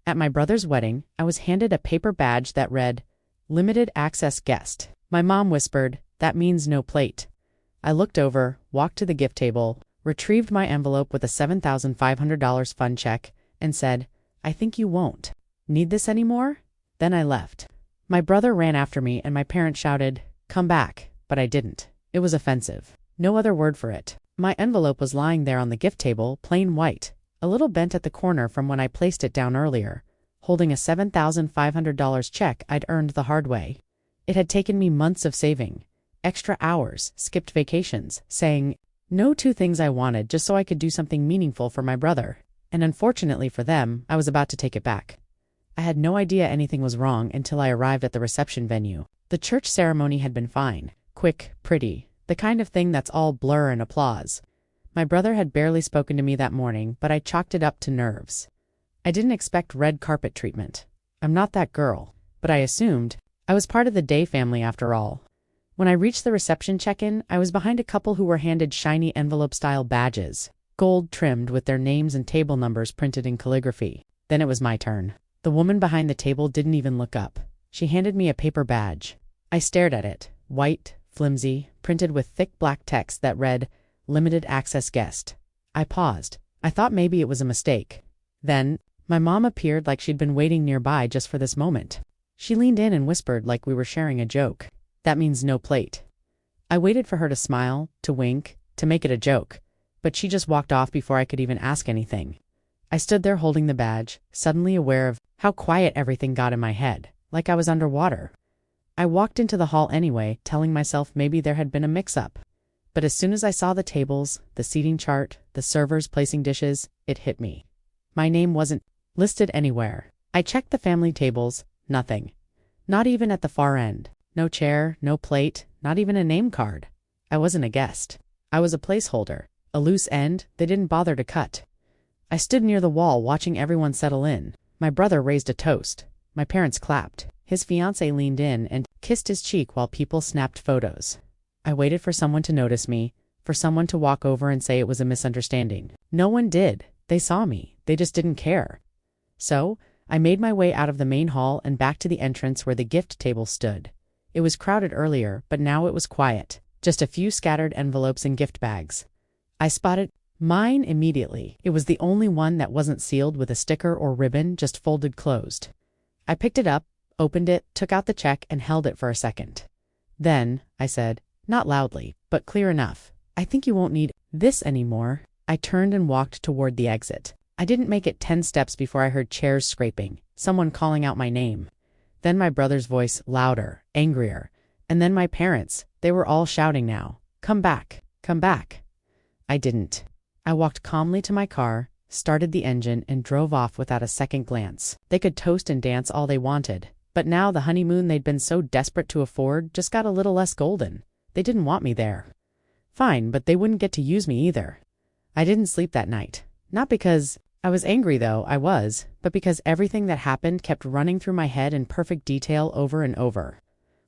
At my brother's wedding, I was handed a paper badge that read, "Limited Access Guest." My mom whispered, "That means no plate." I looked over, walked to the gift table, retrieved my envelope with a $7,500 fund check, and said, "I think you won't need this anymore?" Then I left. My brother ran after me and my parents shouted, "Come back," but I didn't. It was offensive. No other word for it. My envelope was lying there on the gift table, plain white, a little bent at the corner from when I placed it down earlier, holding a $7,500 check I'd earned the hard way. It had taken me months of saving, extra hours, skipped vacations, saying no to things I wanted just so I could do something meaningful for my brother. And unfortunately for them, I was about to take it back. I had no idea anything was wrong until I arrived at the reception venue. The church ceremony had been fine, quick, pretty, the kind of thing that's all blur and applause. My brother had barely spoken to me that morning, but I chalked it up to nerves. I didn't expect red carpet treatment. I'm not that girl, but I assumed I was part of the Day family after all. When I reached the reception check-in, I was behind a couple who were handed shiny envelope-style badges, gold trimmed with their names and table numbers printed in calligraphy. Then it was my turn. The woman behind the table didn't even look up. She handed me a paper badge. I stared at it, white, flimsy, printed with thick black text that read, "Limited Access Guest." I paused. I thought maybe it was a mistake. Then, my mom appeared like she'd been waiting nearby just for this moment. She leaned in and whispered like we were sharing a joke. "That means no plate." I waited for her to smile, to wink, to make it a joke, but she just walked off before I could even ask anything. I stood there holding the badge, suddenly aware of how quiet everything got in my head, like I was underwater. I walked into the hall anyway, telling myself maybe there had been a mix-up. But as soon as I saw the tables, the seating chart, the servers placing dishes, it hit me. My name wasn't listed anywhere. I checked the family tables, nothing. Not even at the far end. No chair, no plate, not even a name card. I wasn't a guest. I was a placeholder, a loose end they didn't bother to cut. I stood near the wall watching everyone settle in. My brother raised a toast. My parents clapped. His fiancée leaned in and kissed his cheek while people snapped photos. I waited for someone to notice me, for someone to walk over and say it was a misunderstanding. No one did. They saw me. They just didn't care. So, I made my way out of the main hall and back to the entrance where the gift table stood. It was crowded earlier, but now it was quiet. Just a few scattered envelopes and gift bags. I spotted mine immediately. It was the only one that wasn't sealed with a sticker or ribbon, just folded closed. I picked it up, opened it, took out the check, and held it for a second. Then, I said, not loudly, but clear enough, "I think you won't need this anymore." I turned and walked toward the exit. I didn't make it 10 steps before I heard chairs scraping, someone calling out my name. Then my brother's voice, louder, angrier. And then my parents, they were all shouting now, "Come back, come back." I didn't. I walked calmly to my car, started the engine, and drove off without a second glance. They could toast and dance all they wanted, but now the honeymoon they'd been so desperate to afford just got a little less golden. They didn't want me there. Fine, but they wouldn't get to use me either. I didn't sleep that night. Not because I was angry, though I was, but because everything that happened kept running through my head in perfect detail over and over.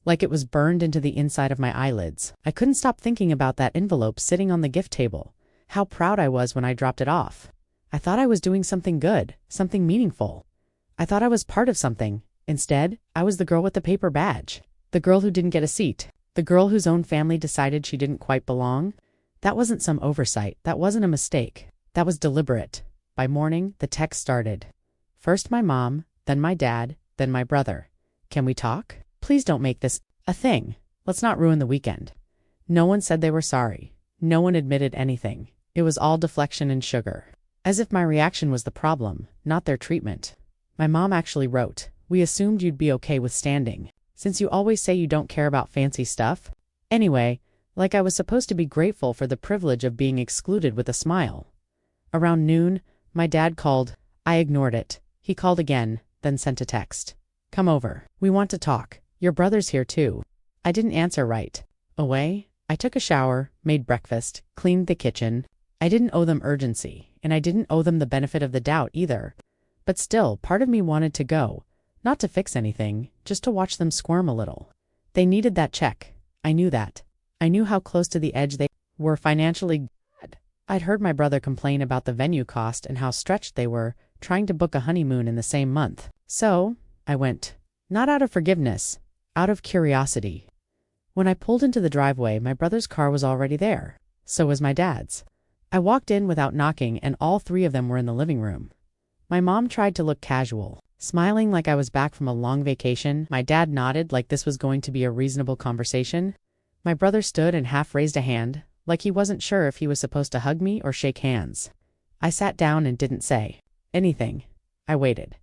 Like it was burned into the inside of my eyelids. I couldn't stop thinking about that envelope sitting on the gift table. How proud I was when I dropped it off. I thought I was doing something good, something meaningful. I thought I was part of something. Instead, I was the girl with the paper badge. The girl who didn't get a seat. The girl whose own family decided she didn't quite belong. That wasn't some oversight. That wasn't a mistake. That was deliberate. By morning, the text started. First my mom, then my dad, then my brother. "Can we talk? Please don't make this a thing. Let's not ruin the weekend." No one said they were sorry. No one admitted anything. It was all deflection and sugar. As if my reaction was the problem, not their treatment. My mom actually wrote, "We assumed you'd be okay with standing, since you always say you don't care about fancy stuff." Anyway, like I was supposed to be grateful for the privilege of being excluded with a smile. Around noon, my dad called. I ignored it. He called again, then sent a text. "Come over. We want to talk. Your brother's here too." I didn't answer right away. I took a shower, made breakfast, cleaned the kitchen. I didn't owe them urgency, and I didn't owe them the benefit of the doubt either. But still, part of me wanted to go. Not to fix anything, just to watch them squirm a little. They needed that check. I knew that. I knew how close to the edge they were financially. I'd heard my brother complain about the venue cost and how stretched they were trying to book a honeymoon in the same month. So, I went. Not out of forgiveness, out of curiosity. When I pulled into the driveway, my brother's car was already there. So was my dad's. I walked in without knocking, and all three of them were in the living room. My mom tried to look casual, smiling like I was back from a long vacation. My dad nodded like this was going to be a reasonable conversation. My brother stood and half raised a hand, like he wasn't sure if he was supposed to hug me or shake hands. I sat down and didn't say anything. I waited.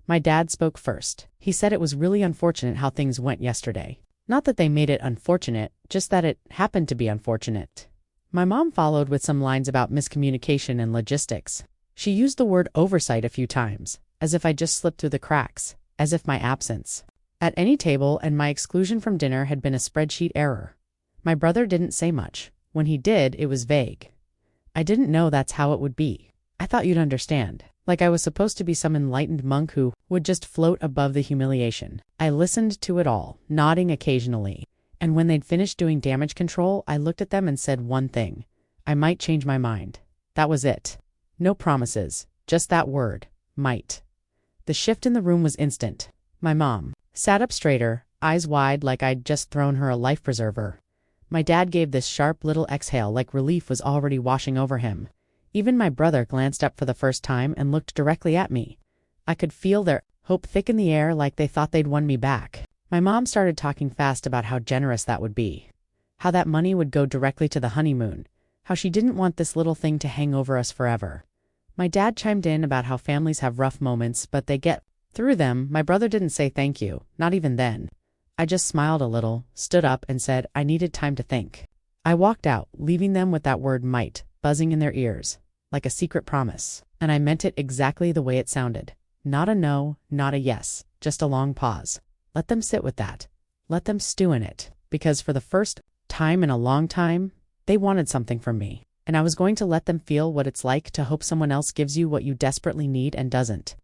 My dad spoke first. He said it was really unfortunate how things went yesterday. Not that they made it unfortunate, just that it happened to be unfortunate. My mom followed with some lines about miscommunication and logistics. She used the word oversight a few times, as if I just slipped through the cracks, as if my absence at any table and my exclusion from dinner had been a spreadsheet error. My brother didn't say much. When he did, it was vague. I didn't know that's how it would be. I thought you'd understand. Like I was supposed to be some enlightened monk who would just float above the humiliation. I listened to it all, nodding occasionally. And when they'd finished doing damage control, I looked at them and said one thing. I might change my mind. That was it. No promises, just that word, might. The shift in the room was instant. My mom sat up straighter, eyes wide like I'd just thrown her a life preserver. My dad gave this sharp little exhale like relief was already washing over him. Even my brother glanced up for the first time and looked directly at me. I could feel their hope thick in the air like they thought they'd won me back. My mom started talking fast about how generous that would be. How that money would go directly to the honeymoon. How she didn't want this little thing to hang over us forever. My dad chimed in about how families have rough moments, but they get through them. My brother didn't say thank you, not even then. I just smiled a little, stood up, and said I needed time to think. I walked out, leaving them with that word might buzzing in their ears, like a secret promise. And I meant it exactly the way it sounded. Not a no, not a yes, just a long pause. Let them sit with that. Let them stew in it, because for the first time in a long time, they wanted something from me. And I was going to let them feel what it's like to hope someone else gives you what you desperately need and doesn't.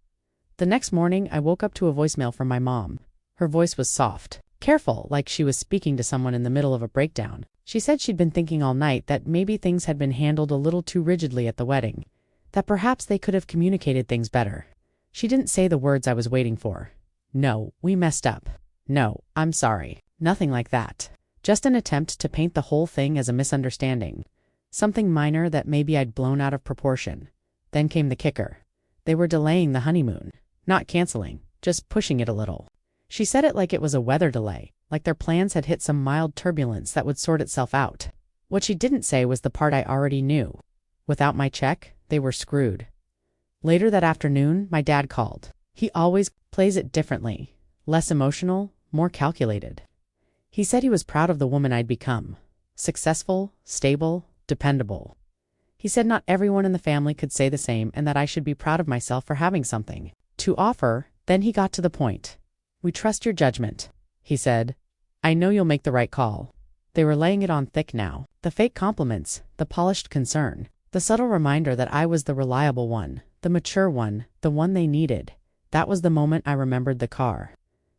The next morning, I woke up to a voicemail from my mom. Her voice was soft, careful, like she was speaking to someone in the middle of a breakdown. She said she'd been thinking all night that maybe things had been handled a little too rigidly at the wedding, that perhaps they could have communicated things better. She didn't say the words I was waiting for. No, we messed up. No, I'm sorry. Nothing like that. Just an attempt to paint the whole thing as a misunderstanding. Something minor that maybe I'd blown out of proportion. Then came the kicker. They were delaying the honeymoon. Not canceling, just pushing it a little. She said it like it was a weather delay, like their plans had hit some mild turbulence that would sort itself out. What she didn't say was the part I already knew. Without my check, they were screwed. Later that afternoon, my dad called. He always plays it differently. Less emotional, more calculated. He said he was proud of the woman I'd become. Successful, stable, dependable. He said not everyone in the family could say the same and that I should be proud of myself for having something to offer. Then he got to the point. We trust your judgment, he said. I know you'll make the right call. They were laying it on thick now. The fake compliments, the polished concern, the subtle reminder that I was the reliable one, the mature one, the one they needed. That was the moment I remembered the car.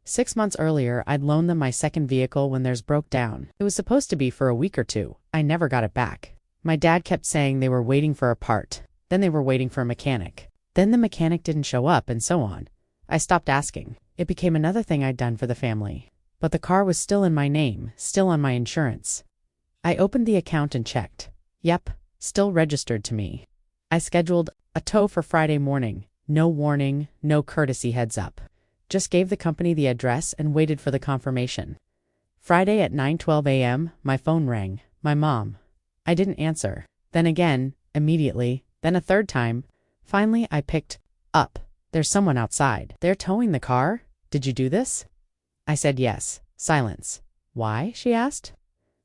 6 months earlier, I'd loaned them my second vehicle when theirs broke down. It was supposed to be for a week or two. I never got it back. My dad kept saying they were waiting for a part. Then they were waiting for a mechanic. Then the mechanic didn't show up, and so on. I stopped asking. It became another thing I'd done for the family. But the car was still in my name, still on my insurance. I opened the account and checked. Yep, still registered to me. I scheduled a tow for Friday morning. No warning, no courtesy heads up. Just gave the company the address and waited for the confirmation. Friday at 9:12 a.m., my phone rang. My mom. I didn't answer. Then again, immediately, then a third time. Finally, I picked up. There's someone outside. They're towing the car? Did you do this? I said yes. Silence. Why? She asked.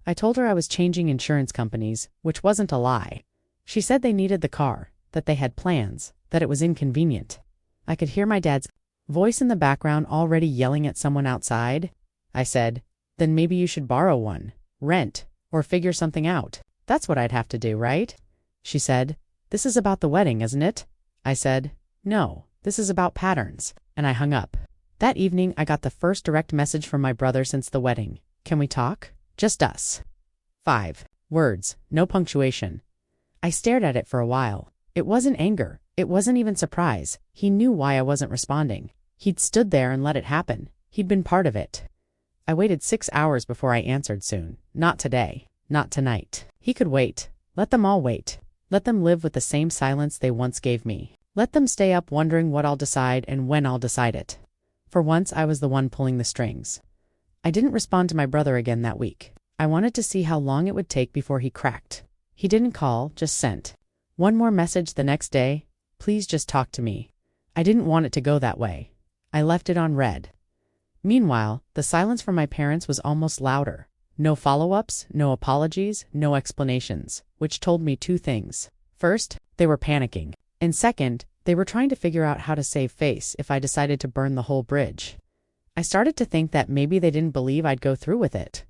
I told her I was changing insurance companies, which wasn't a lie. She said they needed the car, that they had plans, that it was inconvenient. I could hear my dad's voice in the background already yelling at someone outside. I said, then maybe you should borrow one, rent, or figure something out. That's what I'd have to do, right? She said, this is about the wedding, isn't it? I said, no, this is about patterns, and I hung up. That evening, I got the first direct message from my brother since the wedding. Can we talk? Just us. 5 words, no punctuation. I stared at it for a while. It wasn't anger. It wasn't even surprise. He knew why I wasn't responding. He'd stood there and let it happen. He'd been part of it. I waited 6 hours before I answered soon. Not today. Not tonight. He could wait. Let them all wait. Let them live with the same silence they once gave me. Let them stay up wondering what I'll decide and when I'll decide it. For once, I was the one pulling the strings. I didn't respond to my brother again that week. I wanted to see how long it would take before he cracked. He didn't call, just sent one more message the next day. Please just talk to me. I didn't want it to go that way. I left it on read. Meanwhile, the silence from my parents was almost louder. No follow-ups, no apologies, no explanations, which told me two things. First, they were panicking. And second, they were trying to figure out how to save face if I decided to burn the whole bridge. I started to think that maybe they didn't believe I'd go through with it.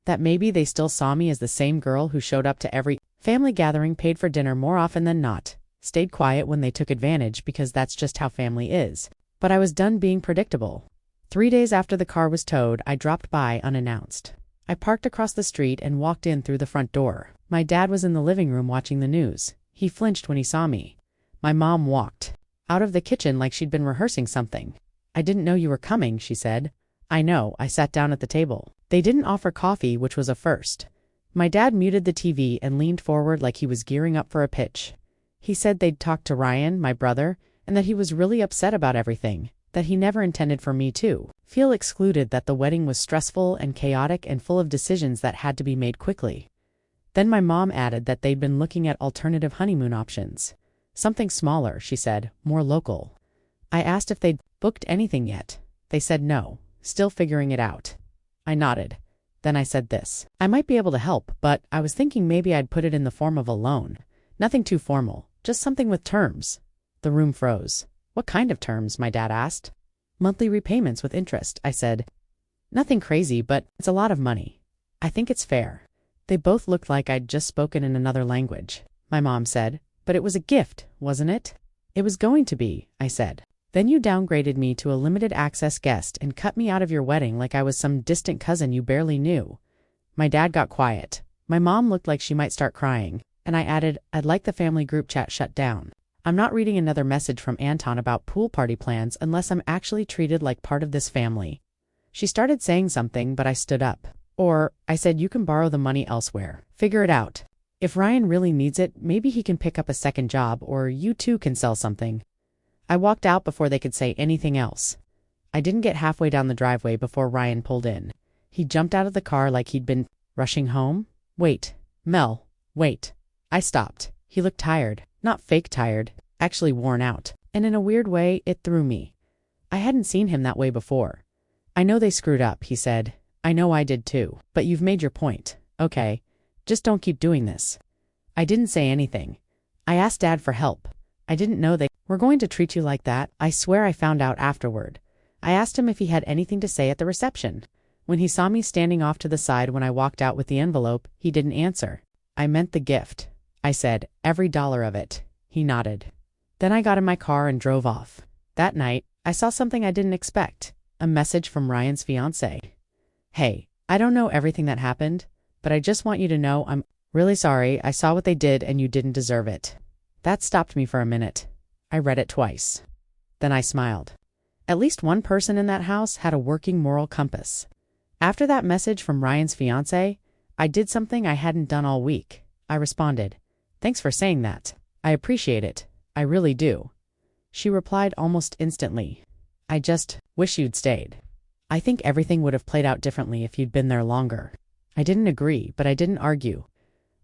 That maybe they still saw me as the same girl who showed up to every family gathering, paid for dinner more often than not, stayed quiet when they took advantage because that's just how family is. But I was done being predictable. 3 days after the car was towed, I dropped by unannounced. I parked across the street and walked in through the front door. My dad was in the living room watching the news. He flinched when he saw me. My mom walked out of the kitchen like she'd been rehearsing something. I didn't know you were coming, she said. I know. I sat down at the table. They didn't offer coffee, which was a first. My dad muted the TV and leaned forward like he was gearing up for a pitch. He said they'd talked to Ryan, my brother, and that he was really upset about everything, that he never intended for me to feel excluded, that the wedding was stressful and chaotic and full of decisions that had to be made quickly. Then my mom added that they'd been looking at alternative honeymoon options. Something smaller, she said, more local. I asked if they'd booked anything yet. They said no, still figuring it out. I nodded. Then I said this. I might be able to help, but I was thinking maybe I'd put it in the form of a loan. Nothing too formal, just something with terms. The room froze. What kind of terms? My dad asked. Monthly repayments with interest, I said. Nothing crazy, but it's a lot of money. I think it's fair. They both looked like I'd just spoken in another language. My mom said, but it was a gift, wasn't it? It was going to be, I said. Then you downgraded me to a limited access guest and cut me out of your wedding like I was some distant cousin you barely knew. My dad got quiet. My mom looked like she might start crying, and I added, I'd like the family group chat shut down. I'm not reading another message from Anton about pool party plans unless I'm actually treated like part of this family. She started saying something, but I stood up. Or, I said, you can borrow the money elsewhere. Figure it out. If Ryan really needs it, maybe he can pick up a second job, or you too can sell something. I walked out before they could say anything else. I didn't get halfway down the driveway before Ryan pulled in. He jumped out of the car like he'd been rushing home. Wait, Mel, wait. I stopped. He looked tired. Not fake tired, actually worn out. And in a weird way, it threw me. I hadn't seen him that way before. I know they screwed up, he said. I know I did too. But you've made your point. Okay. Just don't keep doing this. I didn't say anything. I asked Dad for help. I didn't know they were going to treat you like that. I swear I found out afterward. I asked him if he had anything to say at the reception. When he saw me standing off to the side when I walked out with the envelope, he didn't answer. I meant the gift. I said, every dollar of it. He nodded. Then I got in my car and drove off. That night, I saw something I didn't expect. A message from Ryan's fiancée. Hey, I don't know everything that happened, but I just want you to know I'm really sorry. I saw what they did and you didn't deserve it. That stopped me for a minute. I read it twice. Then I smiled. At least one person in that house had a working moral compass. After that message from Ryan's fiancée, I did something I hadn't done all week. I responded, thanks for saying that. I appreciate it. I really do. She replied almost instantly. I just wish you'd stayed. I think everything would have played out differently if you'd been there longer. I didn't agree, but I didn't argue.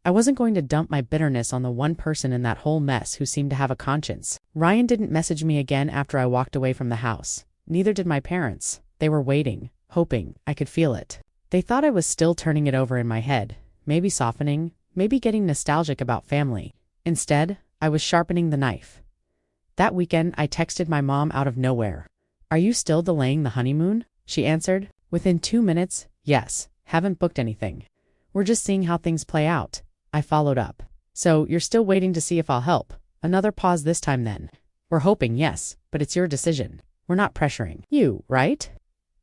I wasn't going to dump my bitterness on the one person in that whole mess who seemed to have a conscience. Ryan didn't message me again after I walked away from the house. Neither did my parents. They were waiting, hoping. I could feel it. They thought I was still turning it over in my head, maybe softening, maybe getting nostalgic about family. Instead, I was sharpening the knife. That weekend, I texted my mom out of nowhere. Are you still delaying the honeymoon? She answered. Within 2 minutes, yes, haven't booked anything. We're just seeing how things play out. I followed up. So, you're still waiting to see if I'll help. Another pause this time then. We're hoping, yes, but it's your decision. We're not pressuring you, right?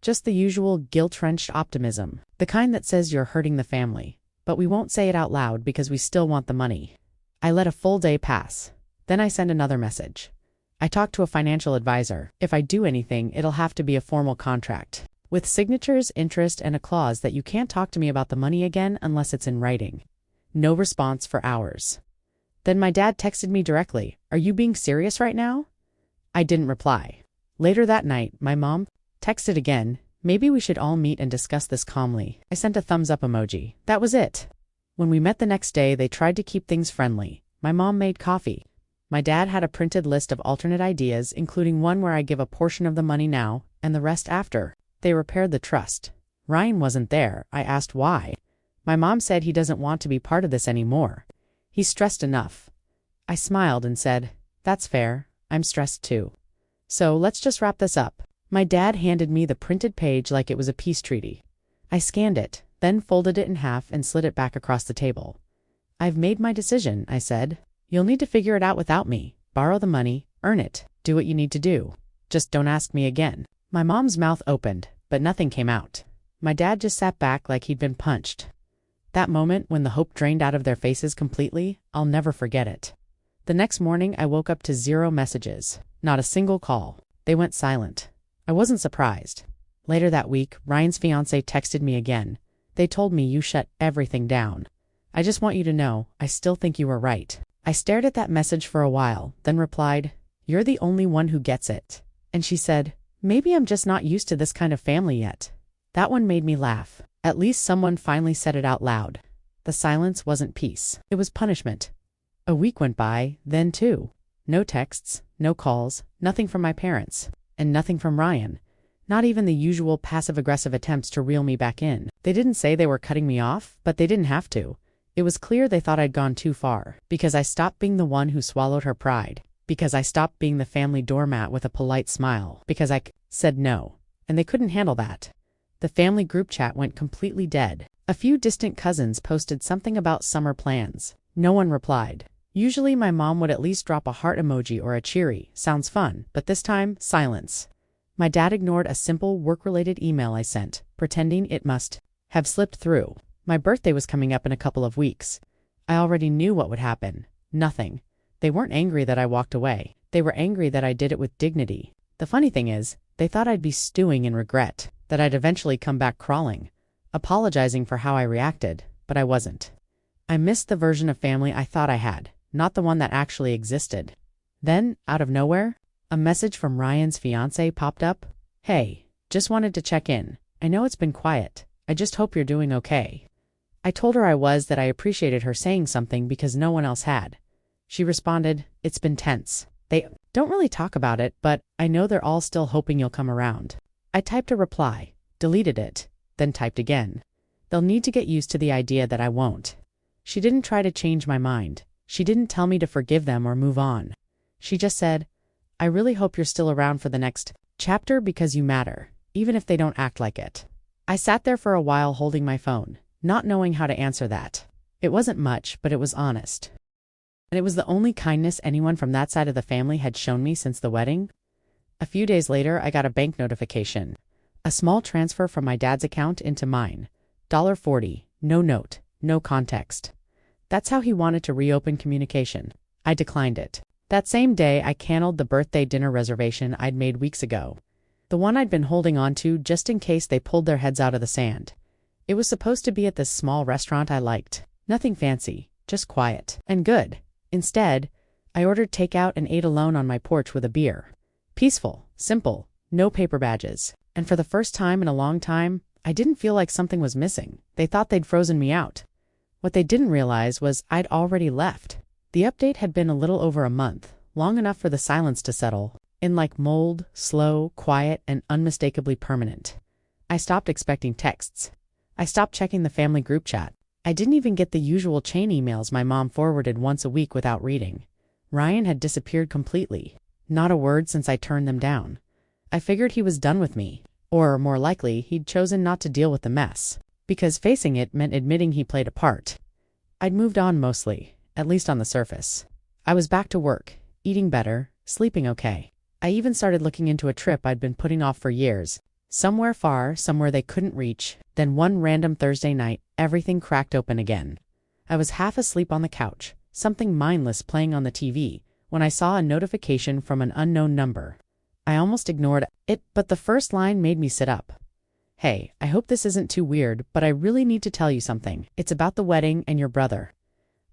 Just the usual guilt-wrenched optimism. The kind that says you're hurting the family. But we won't say it out loud because we still want the money. I let a full day pass. Then I sent another message. I talked to a financial advisor. If I do anything, it'll have to be a formal contract, with signatures, interest, and a clause that you can't talk to me about the money again unless it's in writing. No response for hours. Then my dad texted me directly, "Are you being serious right now?" I didn't reply. Later that night, my mom texted again, "Maybe we should all meet and discuss this calmly." I sent a thumbs up emoji. That was it. When we met the next day, they tried to keep things friendly. My mom made coffee. My dad had a printed list of alternate ideas, including one where I give a portion of the money now and the rest after. They repaired the trust. Ryan wasn't there. I asked why. My mom said he doesn't want to be part of this anymore. He's stressed enough. I smiled and said, "That's fair. I'm stressed too. So let's just wrap this up." My dad handed me the printed page like it was a peace treaty. I scanned it, then folded it in half and slid it back across the table. "I've made my decision," I said. "You'll need to figure it out without me. Borrow the money, earn it, do what you need to do. Just don't ask me again." My mom's mouth opened, but nothing came out. My dad just sat back like he'd been punched. That moment, when the hope drained out of their faces completely, I'll never forget it. The next morning, I woke up to 0 messages, not a single call. They went silent. I wasn't surprised. Later that week, Ryan's fiancée texted me again. "They told me you shut everything down. I just want you to know, I still think you were right." I stared at that message for a while, then replied, "You're the only one who gets it." And she said, "Maybe I'm just not used to this kind of family yet." That one made me laugh. At least someone finally said it out loud. The silence wasn't peace. It was punishment. A week went by, then 2. No texts, no calls, nothing from my parents, and nothing from Ryan. Not even the usual passive-aggressive attempts to reel me back in. They didn't say they were cutting me off, but they didn't have to. It was clear they thought I'd gone too far, because I stopped being the one who swallowed her pride, because I stopped being the family doormat with a polite smile, because I said no, and they couldn't handle that. The family group chat went completely dead. A few distant cousins posted something about summer plans. No one replied. Usually my mom would at least drop a heart emoji or a cheery, "Sounds fun," but this time, silence. My dad ignored a simple work-related email I sent, pretending it must have slipped through. My birthday was coming up in a couple of weeks. I already knew what would happen. Nothing. They weren't angry that I walked away. They were angry that I did it with dignity. The funny thing is, they thought I'd be stewing in regret, that I'd eventually come back crawling, apologizing for how I reacted, but I wasn't. I missed the version of family I thought I had, not the one that actually existed. Then, out of nowhere, a message from Ryan's fiancée popped up. "Hey, just wanted to check in. I know it's been quiet. I just hope you're doing okay." I told her that I appreciated her saying something because no one else had. She responded, "It's been tense. They don't really talk about it, but I know they're all still hoping you'll come around." I typed a reply, deleted it, then typed again. "They'll need to get used to the idea that I won't." She didn't try to change my mind. She didn't tell me to forgive them or move on. She just said, "I really hope you're still around for the next chapter because you matter, even if they don't act like it." I sat there for a while holding my phone, not knowing how to answer that. It wasn't much, but it was honest. And it was the only kindness anyone from that side of the family had shown me since the wedding. A few days later, I got a bank notification. A small transfer from my dad's account into mine. $40, no note, no context. That's how he wanted to reopen communication. I declined it. That same day, I canceled the birthday dinner reservation I'd made weeks ago. The one I'd been holding on to just in case they pulled their heads out of the sand. It was supposed to be at this small restaurant I liked. Nothing fancy, just quiet and good. Instead, I ordered takeout and ate alone on my porch with a beer. Peaceful, simple, no paper badges. And for the first time in a long time, I didn't feel like something was missing. They thought they'd frozen me out. What they didn't realize was I'd already left. The update had been a little over a month, long enough for the silence to settle, in like mold, slow, quiet, and unmistakably permanent. I stopped expecting texts. I stopped checking the family group chat. I didn't even get the usual chain emails my mom forwarded once a week without reading. Ryan had disappeared completely. Not a word since I turned them down. I figured he was done with me, or more likely, he'd chosen not to deal with the mess, because facing it meant admitting he played a part. I'd moved on mostly, at least on the surface. I was back to work, eating better, sleeping okay. I even started looking into a trip I'd been putting off for years. Somewhere far, somewhere they couldn't reach. Then one random Thursday night, everything cracked open again. I was half asleep on the couch, something mindless playing on the TV, when I saw a notification from an unknown number. I almost ignored it, but the first line made me sit up. "Hey, I hope this isn't too weird, but I really need to tell you something. It's about the wedding and your brother.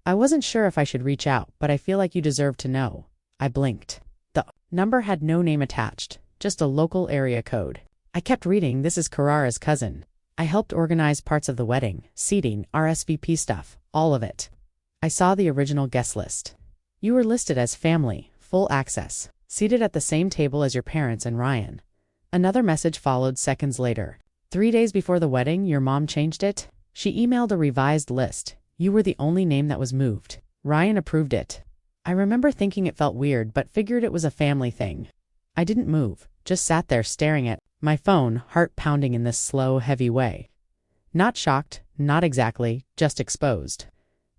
I wasn't sure if I should reach out, but I feel like you deserve to know." I blinked. The number had no name attached, just a local area code. I kept reading. "This is Carrara's cousin. I helped organize parts of the wedding, seating, RSVP stuff, all of it." I saw the original guest list. "You were listed as family, full access, seated at the same table as your parents and Ryan." Another message followed seconds later. "3 days before the wedding, your mom changed it. She emailed a revised list. You were the only name that was moved. Ryan approved it." I remember thinking it felt weird, but figured it was a family thing. I didn't move, just sat there staring at my phone, heart pounding in this slow, heavy way. Not shocked, not exactly, just exposed.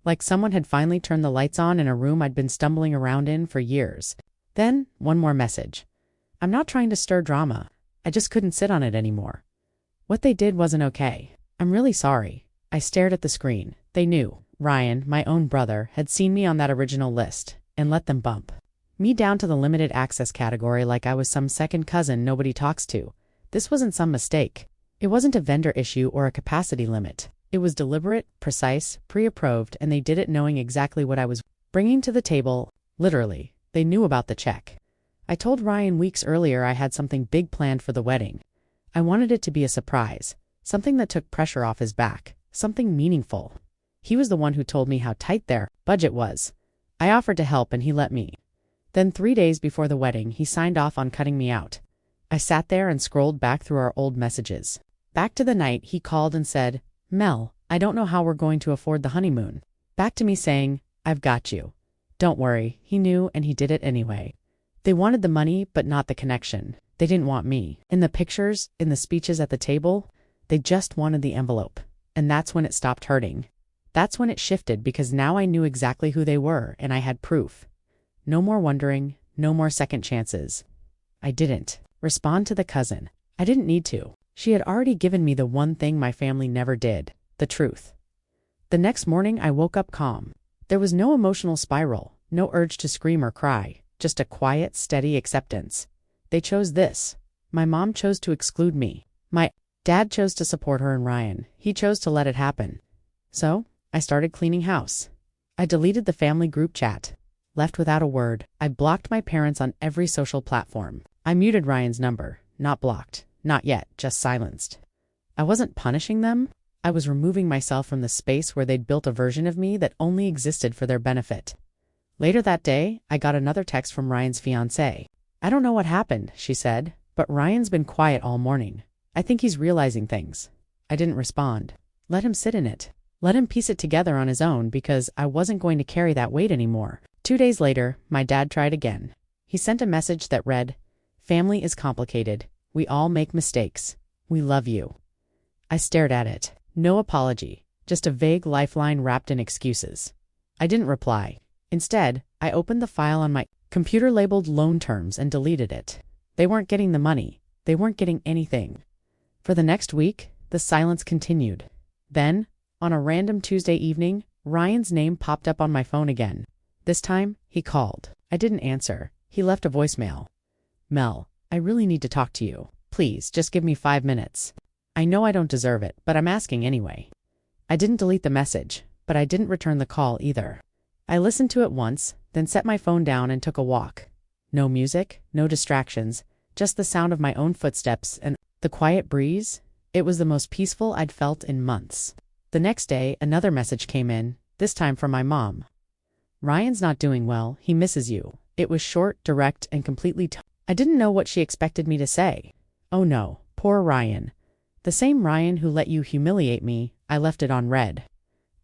Like someone had finally turned the lights on in a room I'd been stumbling around in for years. Then, one more message. "I'm not trying to stir drama. I just couldn't sit on it anymore. What they did wasn't okay. I'm really sorry." I stared at the screen. They knew. Ryan, my own brother, had seen me on that original list, and let them bump me down to the limited access category like I was some second cousin nobody talks to. This wasn't some mistake. It wasn't a vendor issue or a capacity limit. It was deliberate, precise, pre-approved, and they did it knowing exactly what I was bringing to the table. Literally, they knew about the check. I told Ryan weeks earlier I had something big planned for the wedding. I wanted it to be a surprise, something that took pressure off his back, something meaningful. He was the one who told me how tight their budget was. I offered to help and he let me. Then 3 days before the wedding, he signed off on cutting me out. I sat there and scrolled back through our old messages. Back to the night he called and said, "Mel, I don't know how we're going to afford the honeymoon." Back to me saying, "I've got you." Don't worry, he knew and he did it anyway. They wanted the money, but not the connection. They didn't want me. In the pictures, in the speeches at the table, they just wanted the envelope. And that's when it stopped hurting. That's when it shifted, because now I knew exactly who they were and I had proof. No more wondering, no more second chances. I didn't respond to the cousin. I didn't need to. She had already given me the one thing my family never did, the truth. The next morning I woke up calm. There was no emotional spiral, no urge to scream or cry, just a quiet, steady acceptance. They chose this. My mom chose to exclude me. My dad chose to support her and Ryan. He chose to let it happen. So, I started cleaning house. I deleted the family group chat. Left without a word. I blocked my parents on every social platform. I muted Ryan's number. Not blocked. Not yet, just silenced. I wasn't punishing them. I was removing myself from the space where they'd built a version of me that only existed for their benefit. Later that day, I got another text from Ryan's fiancée. "I don't know what happened," she said, "but Ryan's been quiet all morning. I think he's realizing things." I didn't respond. Let him sit in it. Let him piece it together on his own, because I wasn't going to carry that weight anymore. 2 days later, my dad tried again. He sent a message that read, "Family is complicated. We all make mistakes. We love you." I stared at it. No apology, just a vague lifeline wrapped in excuses. I didn't reply. Instead, I opened the file on my computer labeled loan terms and deleted it. They weren't getting the money. They weren't getting anything. For the next week, the silence continued. Then, on a random Tuesday evening, Ryan's name popped up on my phone again. This time, he called. I didn't answer. He left a voicemail. "Mel, I really need to talk to you. Please, just give me 5 minutes. I know I don't deserve it, but I'm asking anyway." I didn't delete the message, but I didn't return the call either. I listened to it once, then set my phone down and took a walk. No music, no distractions, just the sound of my own footsteps and the quiet breeze. It was the most peaceful I'd felt in months. The next day, another message came in, this time from my mom. "Ryan's not doing well. He misses you." It was short, direct, and completely I didn't know what she expected me to say. Oh no, poor Ryan. The same Ryan who let you humiliate me. I left it on red.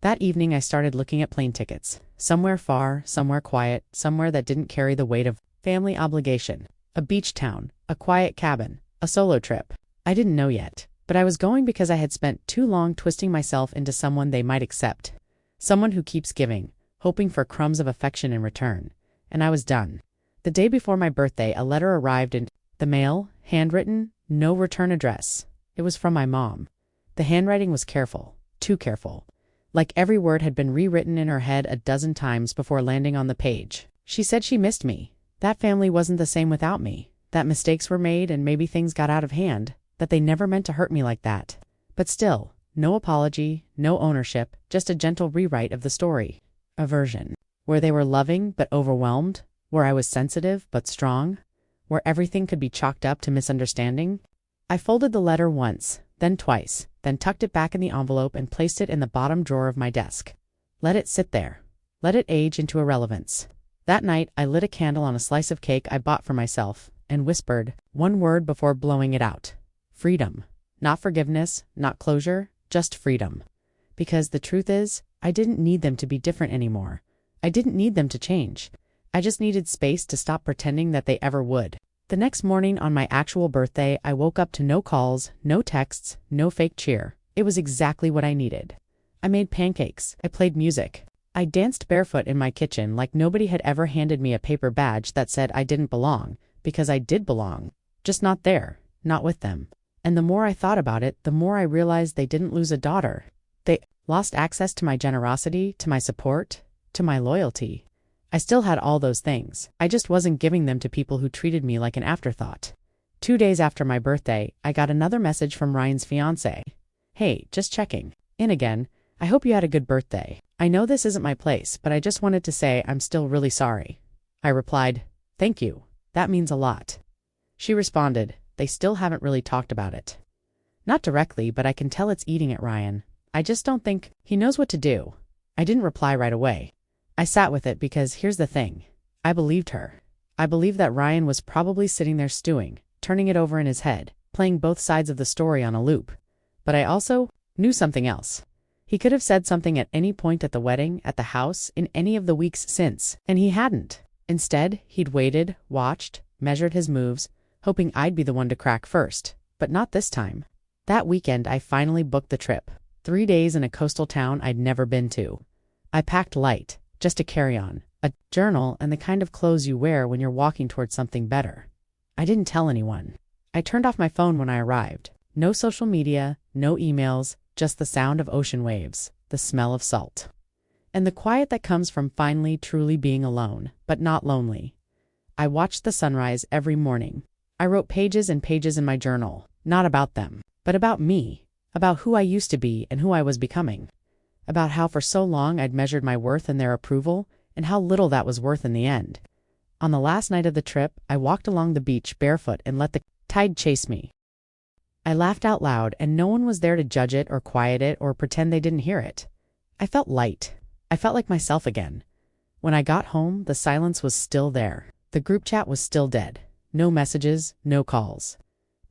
That evening I started looking at plane tickets. Somewhere far, somewhere quiet, somewhere that didn't carry the weight of family obligation. A beach town, a quiet cabin, a solo trip. I didn't know yet, but I was going because I had spent too long twisting myself into someone they might accept. Someone who keeps giving, hoping for crumbs of affection in return. And I was done. The day before my birthday, a letter arrived in the mail, handwritten, no return address. It was from my mom. The handwriting was careful, too careful. Like every word had been rewritten in her head a dozen times before landing on the page. She said she missed me. That family wasn't the same without me. That mistakes were made and maybe things got out of hand. That they never meant to hurt me like that. But still, no apology, no ownership, just a gentle rewrite of the story. A version. Where they were loving but overwhelmed. Where I was sensitive but strong. Where everything could be chalked up to misunderstanding. I folded the letter once, then twice, then tucked it back in the envelope and placed it in the bottom drawer of my desk. Let it sit there. Let it age into irrelevance. That night, I lit a candle on a slice of cake I bought for myself and whispered one word before blowing it out. Freedom. Not forgiveness, not closure, just freedom. Because the truth is, I didn't need them to be different anymore. I didn't need them to change. I just needed space to stop pretending that they ever would. The next morning on my actual birthday, I woke up to no calls, no texts, no fake cheer. It was exactly what I needed. I made pancakes. I played music. I danced barefoot in my kitchen like nobody had ever handed me a paper badge that said I didn't belong, because I did belong. Just not there, not with them. And the more I thought about it, the more I realized they didn't lose a daughter. They lost access to my generosity, to my support, to my loyalty. I still had all those things. I just wasn't giving them to people who treated me like an afterthought. 2 days after my birthday, I got another message from Ryan's fiancé. Hey, just checking in again. I hope you had a good birthday. I know this isn't my place, but I just wanted to say I'm still really sorry. I replied, thank you. That means a lot. She responded, they still haven't really talked about it. Not directly, but I can tell it's eating at Ryan. I just don't think he knows what to do. I didn't reply right away. I sat with it because here's the thing. I believed her. I believed that Ryan was probably sitting there stewing, turning it over in his head, playing both sides of the story on a loop. But I also knew something else. He could have said something at any point at the wedding, at the house, in any of the weeks since, and he hadn't. Instead, he'd waited, watched, measured his moves, hoping I'd be the one to crack first. But not this time. That weekend, I finally booked the trip. 3 days in a coastal town I'd never been to. I packed light. Just a carry-on, a journal, and the kind of clothes you wear when you're walking towards something better. I didn't tell anyone. I turned off my phone when I arrived. No social media, no emails, just the sound of ocean waves, the smell of salt. And the quiet that comes from finally truly being alone, but not lonely. I watched the sunrise every morning. I wrote pages and pages in my journal, not about them, but about me, about who I used to be and who I was becoming. About how for so long I'd measured my worth in their approval, and how little that was worth in the end. On the last night of the trip, I walked along the beach barefoot and let the tide chase me. I laughed out loud, and no one was there to judge it or quiet it or pretend they didn't hear it. I felt light. I felt like myself again. When I got home, the silence was still there. The group chat was still dead. No messages, no calls.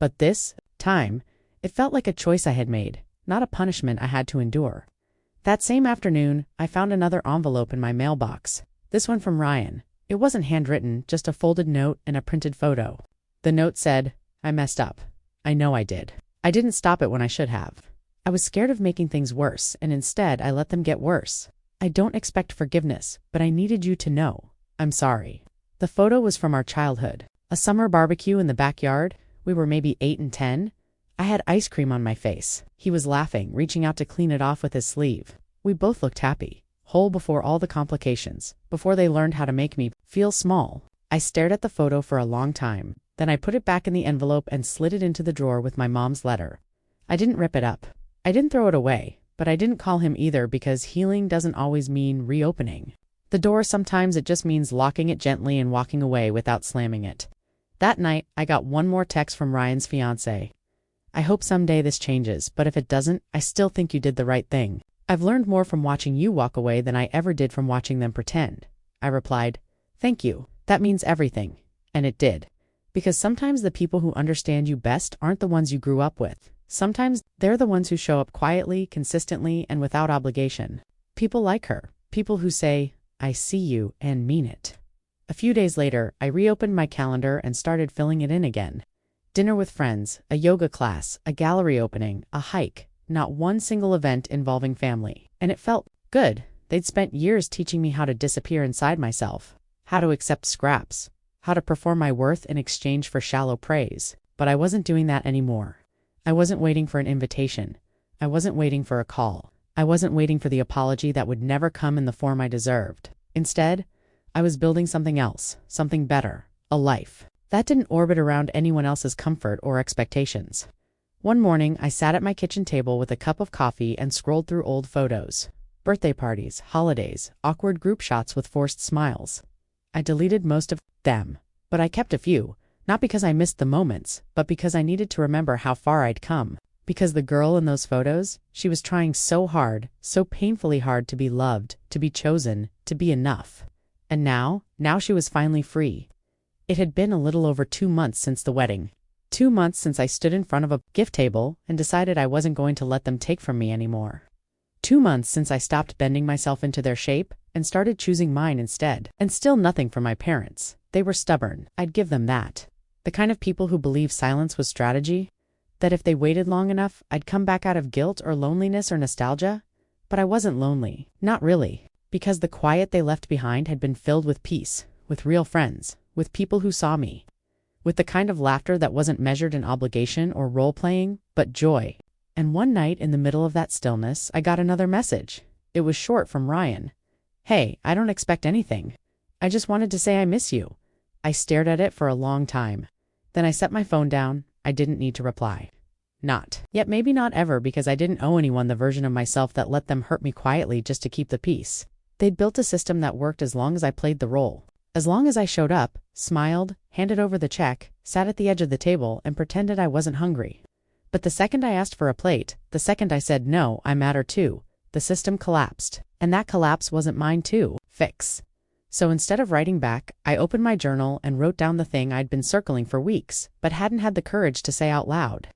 But this time, it felt like a choice I had made, not a punishment I had to endure. That same afternoon, I found another envelope in my mailbox. This one from Ryan. It wasn't handwritten, just a folded note and a printed photo. The note said, I messed up. I know I did. I didn't stop it when I should have. I was scared of making things worse, and instead I let them get worse. I don't expect forgiveness, but I needed you to know. I'm sorry. The photo was from our childhood. A summer barbecue in the backyard. We were maybe 8 and 10. I had ice cream on my face. He was laughing, reaching out to clean it off with his sleeve. We both looked happy, whole before all the complications, before they learned how to make me feel small. I stared at the photo for a long time. Then I put it back in the envelope and slid it into the drawer with my mom's letter. I didn't rip it up. I didn't throw it away, but I didn't call him either because healing doesn't always mean reopening. The door, sometimes it just means locking it gently and walking away without slamming it. That night, I got one more text from Ryan's fiancé. I hope someday this changes, but if it doesn't, I still think you did the right thing. I've learned more from watching you walk away than I ever did from watching them pretend. I replied, thank you. That means everything. And it did. Because sometimes the people who understand you best aren't the ones you grew up with. Sometimes they're the ones who show up quietly, consistently, and without obligation. People like her. People who say, I see you, and mean it. A few days later, I reopened my calendar and started filling it in again. Dinner with friends, a yoga class, a gallery opening, a hike. Not one single event involving family. And it felt good. They'd spent years teaching me how to disappear inside myself, how to accept scraps, how to perform my worth in exchange for shallow praise. But I wasn't doing that anymore. I wasn't waiting for an invitation. I wasn't waiting for a call. I wasn't waiting for the apology that would never come in the form I deserved. Instead, I was building something else, something better, a life that didn't orbit around anyone else's comfort or expectations. One morning, I sat at my kitchen table with a cup of coffee and scrolled through old photos. Birthday parties, holidays, awkward group shots with forced smiles. I deleted most of them, but I kept a few, not because I missed the moments, but because I needed to remember how far I'd come. Because the girl in those photos, she was trying so hard, so painfully hard to be loved, to be chosen, to be enough. And now she was finally free. It had been a little over 2 months since the wedding. 2 months since I stood in front of a gift table and decided I wasn't going to let them take from me anymore. 2 months since I stopped bending myself into their shape and started choosing mine instead. And still nothing from my parents. They were stubborn, I'd give them that. The kind of people who believe silence was strategy, that if they waited long enough, I'd come back out of guilt or loneliness or nostalgia. But I wasn't lonely, not really, because the quiet they left behind had been filled with peace, with real friends, with people who saw me, with the kind of laughter that wasn't measured in obligation or role-playing, but joy. And one night in the middle of that stillness, I got another message. It was short from Ryan. "Hey, I don't expect anything. I just wanted to say I miss you." I stared at it for a long time. Then I set my phone down. I didn't need to reply. Not. Yet maybe not ever, because I didn't owe anyone the version of myself that let them hurt me quietly just to keep the peace. They'd built a system that worked as long as I played the role. As long as I showed up, smiled, handed over the check, sat at the edge of the table, and pretended I wasn't hungry. But the second I asked for a plate, the second I said, "No, I matter too," the system collapsed. And that collapse wasn't mine to fix. So instead of writing back, I opened my journal and wrote down the thing I'd been circling for weeks, but hadn't had the courage to say out loud.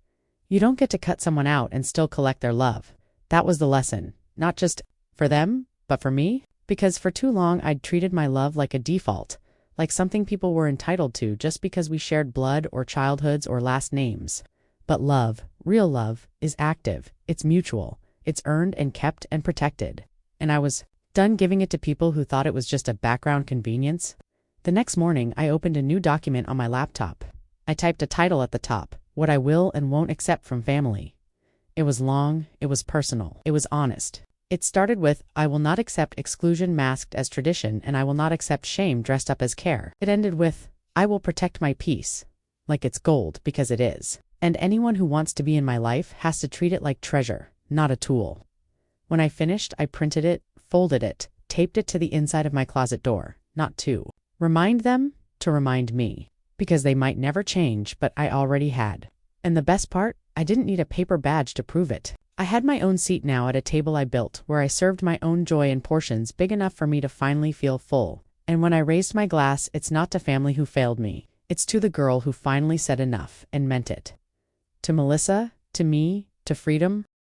You don't get to cut someone out and still collect their love. That was the lesson. Not just for them, but for me. Because for too long I'd treated my love like a default, like something people were entitled to just because we shared blood or childhoods or last names. But love, real love, is active, it's mutual, it's earned and kept and protected. And I was done giving it to people who thought it was just a background convenience. The next morning, I opened a new document on my laptop. I typed a title at the top, "What I Will and Won't Accept from Family." It was long, it was personal, it was honest. It started with, "I will not accept exclusion masked as tradition, and I will not accept shame dressed up as care." It ended with, "I will protect my peace, like it's gold, because it is. And anyone who wants to be in my life has to treat it like treasure, not a tool." When I finished, I printed it, folded it, taped it to the inside of my closet door, not to remind them, to remind me. Because they might never change, but I already had. And the best part, I didn't need a paper badge to prove it. I had my own seat now at a table I built, where I served my own joy in portions big enough for me to finally feel full. And when I raised my glass, it's not to family who failed me. It's to the girl who finally said enough and meant it. To Melissa, to me, to freedom,